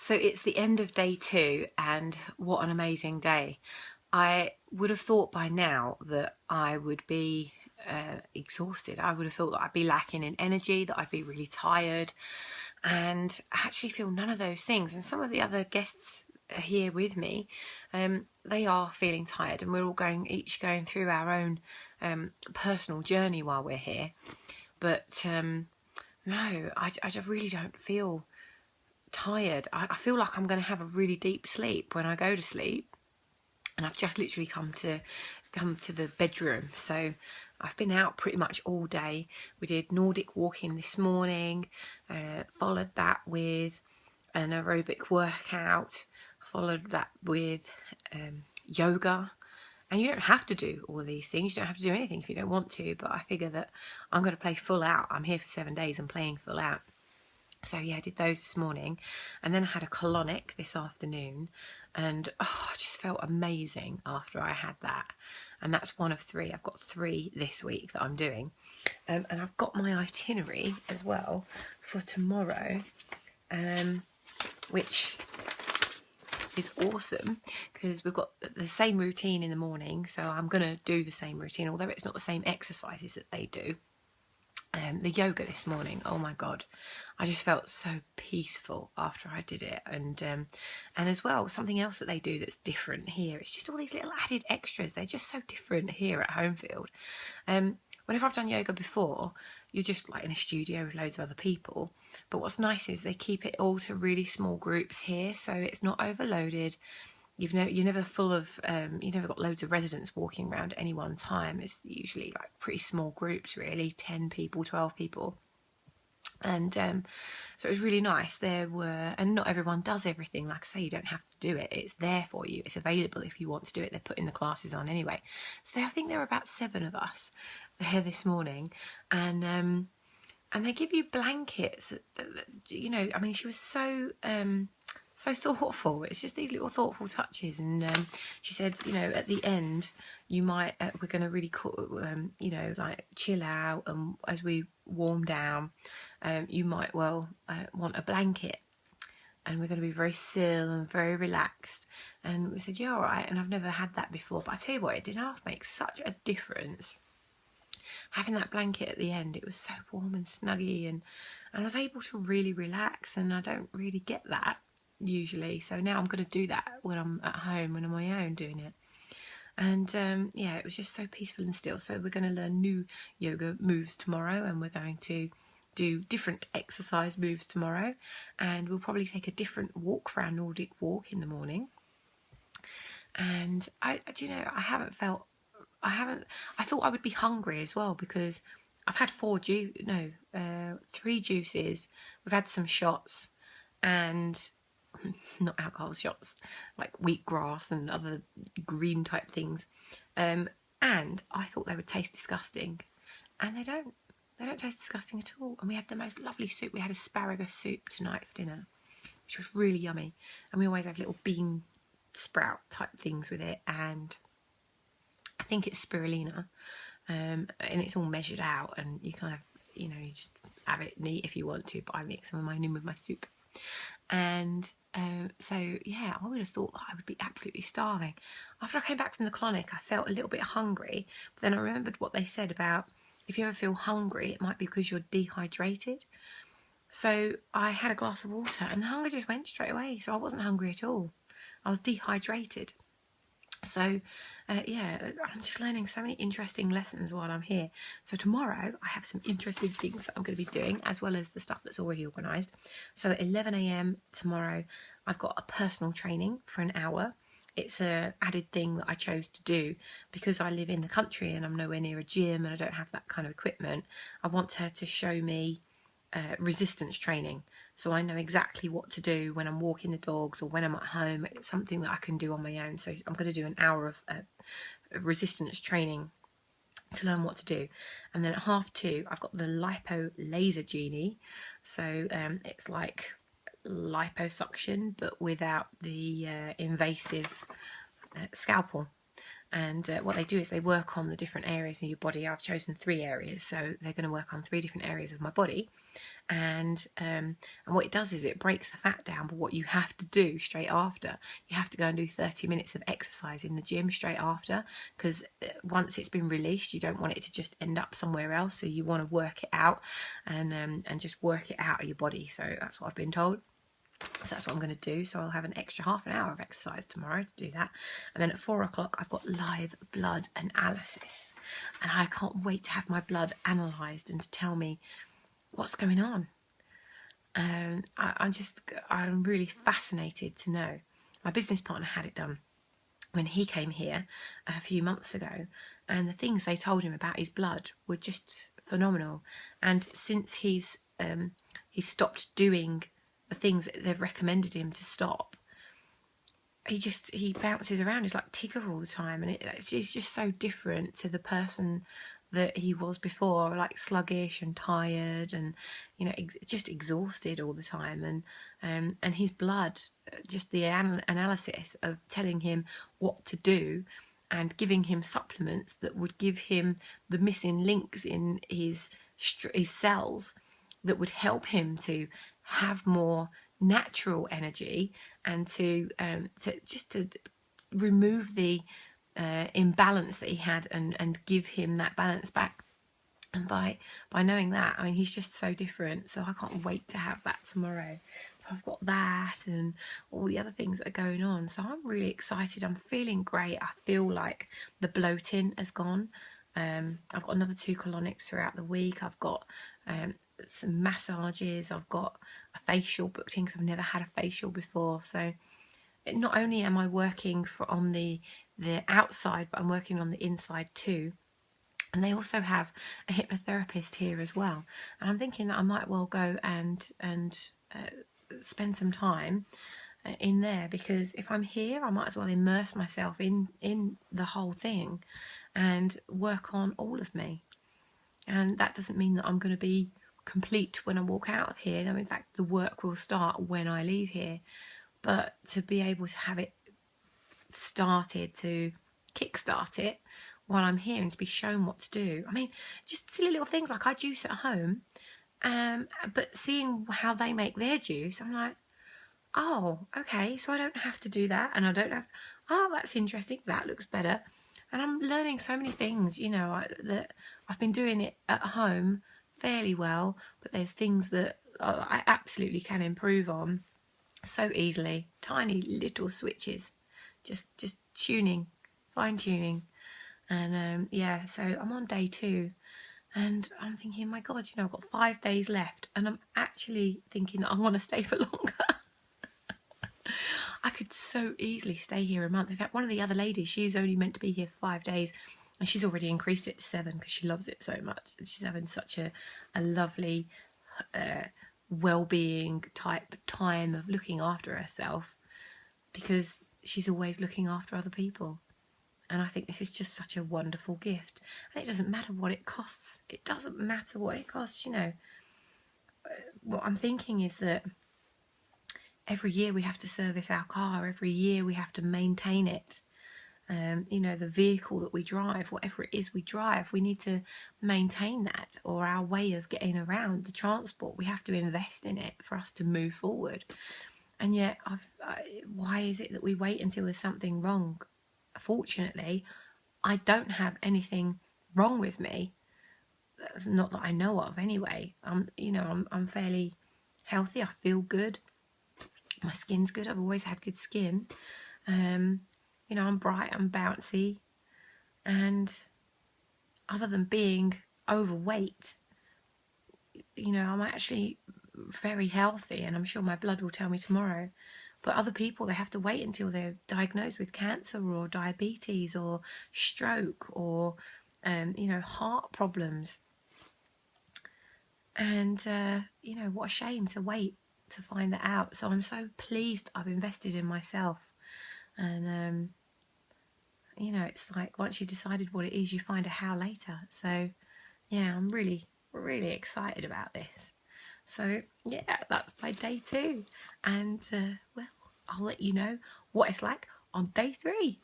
So it's the end of day 2, and what an amazing day. I would have thought by now that I would be exhausted. I would have thought that I'd be lacking in energy, that I'd be really tired, and I actually feel none of those things. And some of the other guests here with me, they are feeling tired, and we're all each going through our own personal journey while we're here. But no, I just really don't feel tired. I feel like I'm going to have a really deep sleep when I go to sleep, and I've just literally come to the bedroom. So I've been out pretty much all day. We did Nordic walking this morning, followed that with an aerobic workout, followed that with yoga. And you don't have to do all of these things. You don't have to do anything if you don't want to, but I figure that I'm going to play full out. I'm here for 7 days and playing full out. So yeah, I did those this morning, and then I had a colonic this afternoon, and I just felt amazing after I had that. And that's one of 3. I've got 3 this week that I'm doing, and I've got my itinerary as well for tomorrow, which is awesome because we've got the same routine in the morning. So I'm going to do the same routine, although it's not the same exercises that they do. The yoga this morning, oh my god, I just felt so peaceful after I did it. And as well, something else that they do that's different here, it's just all these little added extras. They're just so different here at Homefield. Whenever I've done yoga before, you're just like in a studio with loads of other people, but what's nice is they keep it all to really small groups here, so it's not overloaded. You're never full of, you never got loads of residents walking around at any one time. It's usually like pretty small groups, really, 10 people, 12 people. And so it was really nice. And not everyone does everything. Like I say, you don't have to do it. It's there for you. It's available if you want to do it. They're putting the classes on anyway. So I think there were about 7 of us there this morning. And they give you blankets, you know, I mean, she was so thoughtful. It's just these little thoughtful touches. And she said, you know, at the end, you might, we're going to really, you know, like chill out. And as we warm down, you might well want a blanket. And we're going to be very still and very relaxed. And we said, yeah, all right. And I've never had that before. But I tell you what, it did half make such a difference. Having that blanket at the end, it was so warm and snuggy, and I was able to really relax, and I don't really get that usually, so now I'm going to do that when I'm at home, when I'm on my own doing it. And yeah, it was just so peaceful and still. So we're going to learn new yoga moves tomorrow, and we're going to do different exercise moves tomorrow, and we'll probably take a different walk for our Nordic walk in the morning. And do you know, I thought I would be hungry as well, because I've had 3 juices. We've had some shots, and not alcohol shots, like wheatgrass and other green type things. And I thought they would taste disgusting, and they don't. They don't taste disgusting at all. And we had the most lovely soup. We had asparagus soup tonight for dinner, which was really yummy. And we always have little bean sprout type things with it, and I think it's spirulina, and it's all measured out, and you kind of, you know, you just have it neat if you want to, but I mix some of mine in with my soup. And so yeah, I would have thought that I would be absolutely starving. After I came back from the clinic, I felt a little bit hungry, but then I remembered what they said about if you ever feel hungry, it might be because you're dehydrated. So I had a glass of water, and the hunger just went straight away, so I wasn't hungry at all. I was dehydrated. So yeah, I'm just learning so many interesting lessons while I'm here. So tomorrow I have some interesting things that I'm going to be doing, as well as the stuff that's already organised. So at 11 a.m. tomorrow, I've got a personal training for an hour. It's an added thing that I chose to do because I live in the country and I'm nowhere near a gym and I don't have that kind of equipment. I want her to show me resistance training, so I know exactly what to do when I'm walking the dogs or when I'm at home. It's something that I can do on my own. So I'm going to do an hour of resistance training to learn what to do. And then at 2:30 I've got the lipo laser genie. So it's like liposuction but without the invasive scalpel. And what they do is they work on the different areas of your body. I've chosen 3 areas, so they're going to work on 3 different areas of my body. And what it does is it breaks the fat down. But what you have to do straight after, you have to go and do 30 minutes of exercise in the gym straight after, because once it's been released, you don't want it to just end up somewhere else. So you want to work it out and just work it out of your body. So that's what I've been told. So that's what I'm going to do. So I'll have an extra half an hour of exercise tomorrow to do that. And then at 4 o'clock, I've got live blood analysis. And I can't wait to have my blood analysed and to tell me what's going on. And I'm really fascinated to know. My business partner had it done when he came here a few months ago. And the things they told him about his blood were just phenomenal. And since he's stopped doing the things that they've recommended him to stop, he bounces around. He's like Tigger all the time, and it's just so different to the person that he was before, like sluggish and tired, and just exhausted all the time. And his blood, just the analysis of telling him what to do and giving him supplements that would give him the missing links in his cells that would help him to have more natural energy and to remove the imbalance that he had and give him that balance back. And by knowing that, I mean, he's just so different. So I can't wait to have that tomorrow. So I've got that and all the other things that are going on. So I'm really excited. I'm feeling great. I feel like the bloating has gone. I've got another 2 colonics throughout the week. I've got some massages. I've got a facial booked in because I've never had a facial before. So not only am I working on the outside, but I'm working on the inside too. And they also have a hypnotherapist here as well. And I'm thinking that I might well go and spend some time in there, because if I'm here, I might as well immerse myself in the whole thing and work on all of me. And that doesn't mean that I'm going to be complete when I walk out of here. I mean, in fact, the work will start when I leave here. But to be able to have it started, to kickstart it while I'm here and to be shown what to do. I mean, just silly little things like I juice at home, but seeing how they make their juice, I'm like, oh, okay, so I don't have to do that, and I don't have, oh, that's interesting, that looks better. And I'm learning so many things, that I've been doing it at home fairly well, but there's things that I absolutely can improve on so easily. Tiny little switches, just tuning, fine tuning. And yeah, so I'm on day 2 and I'm thinking, my God, I've got 5 days left, and I'm actually thinking that I want to stay for longer. I could so easily stay here a month. In fact, one of the other ladies, she's only meant to be here for 5 days, and she's already increased it to 7 because she loves it so much. And she's having such a lovely well-being type time of looking after herself, because she's always looking after other people. And I think this is just such a wonderful gift. And it doesn't matter what it costs. It doesn't matter what it costs, What I'm thinking is that every year we have to service our car. Every year we have to maintain it. The vehicle that we drive, whatever it is we drive, we need to maintain that, or our way of getting around, the transport. We have to invest in it for us to move forward. And yet, why is it that we wait until there's something wrong? Fortunately, I don't have anything wrong with me, not that I know of anyway. I'm fairly healthy. I feel good. My skin's good. I've always had good skin. I'm bright, I'm bouncy, and other than being overweight, I'm actually very healthy, and I'm sure my blood will tell me tomorrow. But other people, they have to wait until they're diagnosed with cancer or diabetes or stroke or, heart problems. And, what a shame to wait to find that out. So I'm so pleased I've invested in myself. And, it's like once you decided what it is, you find a how later. So, yeah, I'm really, really excited about this. So, yeah, that's my day 2. And, well, I'll let you know what it's like on day 3.